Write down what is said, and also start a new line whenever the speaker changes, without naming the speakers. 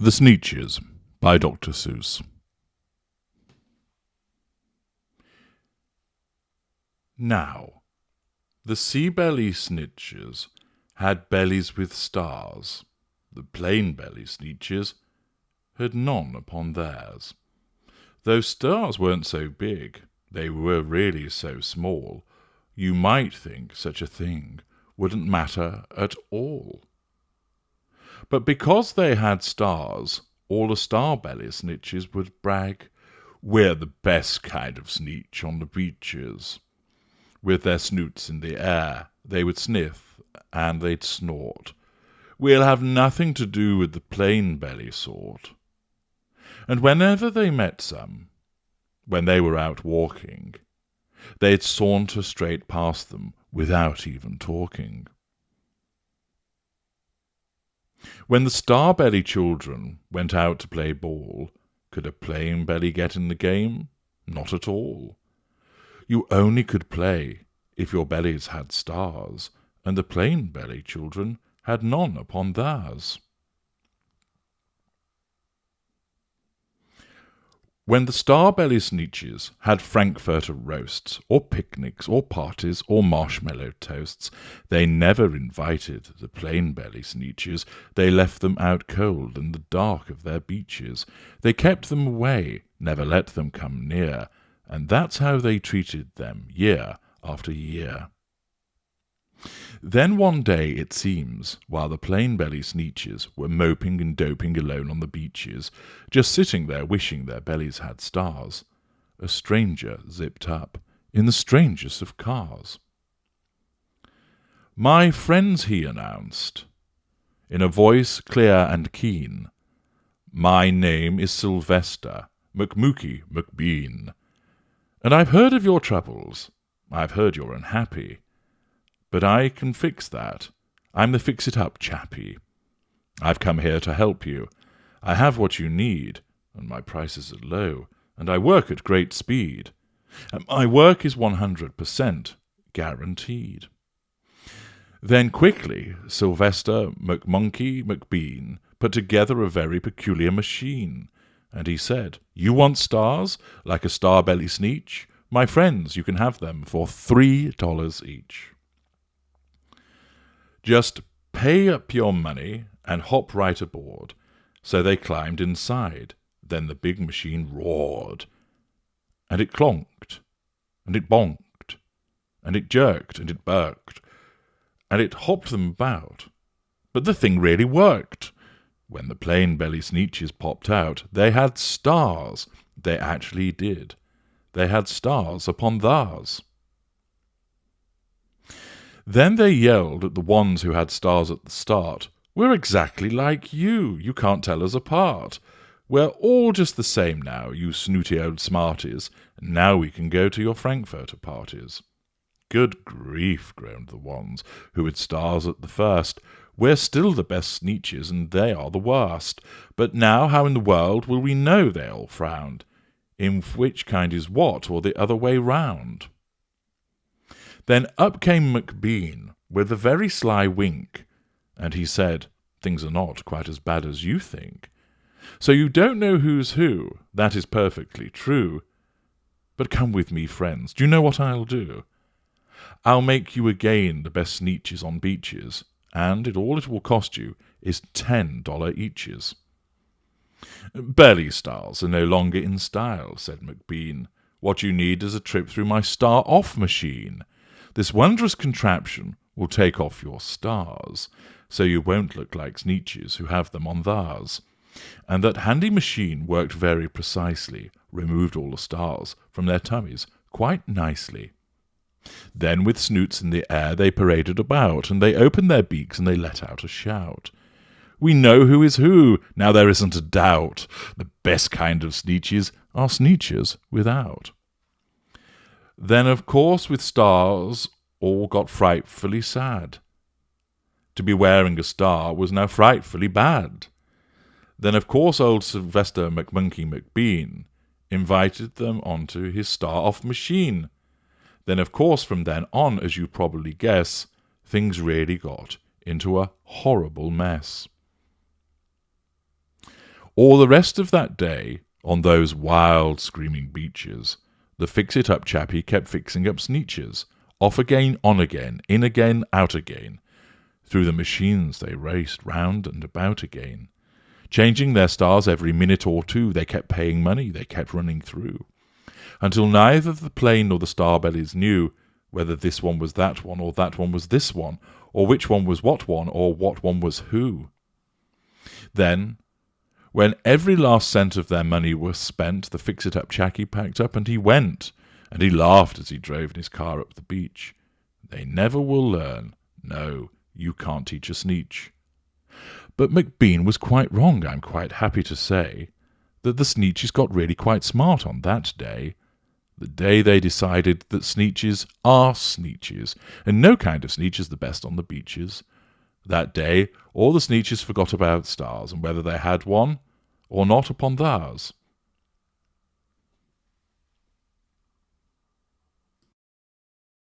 The Sneetches by Dr. Seuss. Now, the sea-belly Sneetches had bellies with stars. The plain-belly Sneetches had none upon theirs. Those stars weren't so big, they were really so small, you might think such a thing wouldn't matter at all. But because they had stars, all the star-belly Sneetches would brag, "We're the best kind of Sneetch on the beaches." With their snoots in the air, they would sniff and they'd snort. "We'll have nothing to do with the plain-belly sort." And whenever they met some, when they were out walking, they'd saunter straight past them without even talking. When the star-belly children went out to play ball, could a plain belly get in the game? Not at all. You only could play if your bellies had stars, and the plain-belly children had none upon theirs. When the star-belly Sneetches had frankfurter roasts, or picnics, or parties, or marshmallow toasts, they never invited the plain-belly Sneetches. They left them out cold in the dark of their beaches. They kept them away, never let them come near, and that's how they treated them year after year. Then one day, it seems, while the plain-belly Sneetches were moping and doping alone on the beaches, just sitting there wishing their bellies had stars, a stranger zipped up in the strangest of cars. "My friends," he announced, in a voice clear and keen, "my name is Sylvester McMonkey McBean, and I've heard of your troubles. I've heard you're unhappy. But I can fix that. I'm the Fix-It-Up Chappie. I've come here to help you. I have what you need, and my prices are low, and I work at great speed. And my work is 100% guaranteed." Then quickly Sylvester McMonkey McBean put together a very peculiar machine, and he said, "You want stars, like a star-belly Sneetch? My friends, you can have them for $3 each. Just pay up your money and hop right aboard." So they climbed inside. Then the big machine roared, and it clonked, and it bonked, and it jerked, and it barked, and it hopped them about. But the thing really worked. When the plain-belly Sneetches popped out, they had stars. They actually did. They had stars upon theirs. Then they yelled at the ones who had stars at the start, "We're exactly like you. You can't tell us apart. We're all just the same now, you snooty old smarties. Now we can go to your frankfurter parties." "Good grief," groaned the ones who had stars at the first. "We're still the best Sneetches, and they are the worst. But now how in the world will we know?" they all frowned. "In which kind is what, or the other way round?" Then up came McBean with a very sly wink, and he said, "Things are not quite as bad as you think. So you don't know who's who, that is perfectly true. But come with me, friends, do you know what I'll do? I'll make you again the best Sneetches on beaches, and all it will cost you is $10 eaches." "Belly stars are no longer in style," said McBean. "What you need is a trip through my star-off machine. This wondrous contraption will take off your stars, so you won't look like Sneetches who have them on theirs." And that handy machine worked very precisely, removed all the stars from their tummies quite nicely. Then with snoots in the air they paraded about, and they opened their beaks and they let out a shout. "We know who is who, now there isn't a doubt. The best kind of Sneetches are Sneetches without." Then, of course, with stars, all got frightfully sad. To be wearing a star was now frightfully bad. Then, of course, old Sylvester McMonkey McBean invited them onto his star-off machine. Then, of course, from then on, as you probably guess, things really got into a horrible mess. All the rest of that day, on those wild screaming beaches, the Fix-It-Up Chappie kept fixing up Sneetches, off again, on again, in again, out again. Through the machines they raced round and about again. Changing their stars every minute or two, they kept paying money, they kept running through, until neither the plane nor the star-bellies knew whether this one was that one, or that one was this one, or which one was what one, or what one was who. Then, when every last cent of their money was spent, the Fix-It-Up Chappie packed up and he went, and he laughed as he drove in his car up the beach. They never will learn. No, you can't teach a Sneetch. But McBean was quite wrong, I'm quite happy to say, that the Sneetches got really quite smart on that day. The day they decided that Sneetches are Sneetches, and no kind of Sneetch is the best on the beaches. That day all the Sneetches forgot about stars, and whether they had one or not upon theirs.